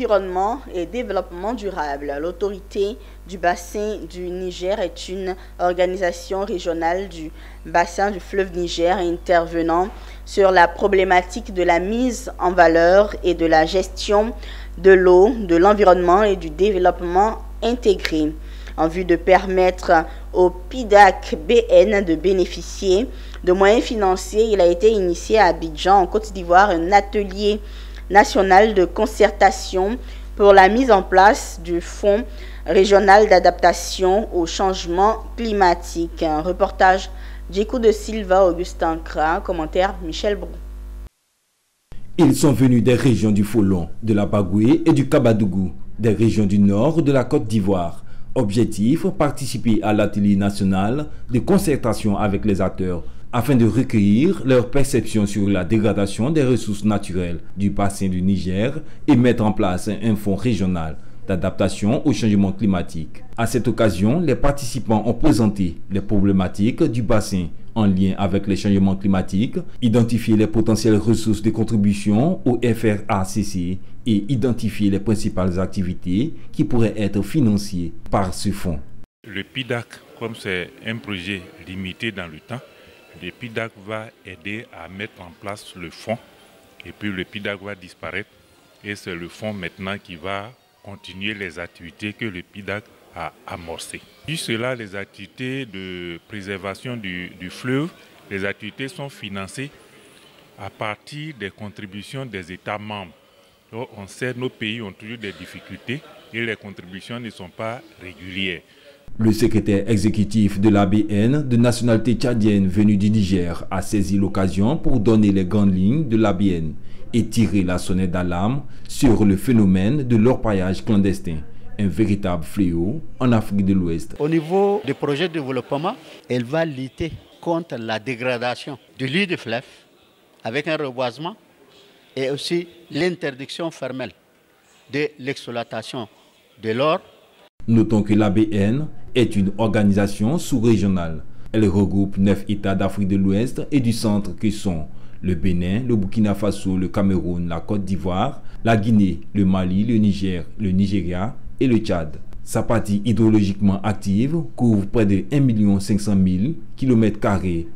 Environnement et développement durable. L'autorité du bassin du Niger est une organisation régionale du bassin du fleuve Niger intervenant sur la problématique de la mise en valeur et de la gestion de l'eau, de l'environnement et du développement intégré. En vue de permettre au PIDAC-BN de bénéficier de moyens financiers, il a été initié à Abidjan, en Côte d'Ivoire, un atelier national de concertation pour la mise en place du Fonds régional d'adaptation au changement climatique. Un reportage d'Ekou de Silva, Augustin Kra, commentaire Michel Brou. Ils sont venus des régions du Folon, de la Bagoué et du Kabadougou, des régions du nord de la Côte d'Ivoire. Objectif, participer à l'atelier national de concertation avec les acteurs afin de recueillir leurs perceptions sur la dégradation des ressources naturelles du bassin du Niger et mettre en place un fonds régional d'adaptation au changement climatique. À cette occasion, les participants ont présenté les problématiques du bassin en lien avec les changements climatiques, identifié les potentielles ressources de contribution au FRACC et identifié les principales activités qui pourraient être financées par ce fonds. Le PIDAC, comme c'est un projet limité dans le temps, le PIDAC va aider à mettre en place le fonds et puis le PIDAC va disparaître et c'est le fonds maintenant qui va continuer les activités que le PIDAC a amorcées. Jusque là, les activités de préservation du fleuve, les activités sont financées à partir des contributions des États membres. Donc, on sait que nos pays ont toujours des difficultés et les contributions ne sont pas régulières. Le secrétaire exécutif de l'ABN de nationalité tchadienne venu du Niger a saisi l'occasion pour donner les grandes lignes de l'ABN et tirer la sonnette d'alarme sur le phénomène de l'orpaillage clandestin, un véritable fléau en Afrique de l'Ouest. Au niveau des projets de développement, elle va lutter contre la dégradation du lit de fleuve avec un reboisement et aussi l'interdiction formelle de l'exploitation de l'or. Notons que l'ABN est une organisation sous-régionale. Elle regroupe 9 États d'Afrique de l'Ouest et du centre qui sont le Bénin, le Burkina Faso, le Cameroun, la Côte d'Ivoire, la Guinée, le Mali, le Niger, le Nigeria et le Tchad. Sa partie hydrologiquement active couvre près de 1 500 000 km²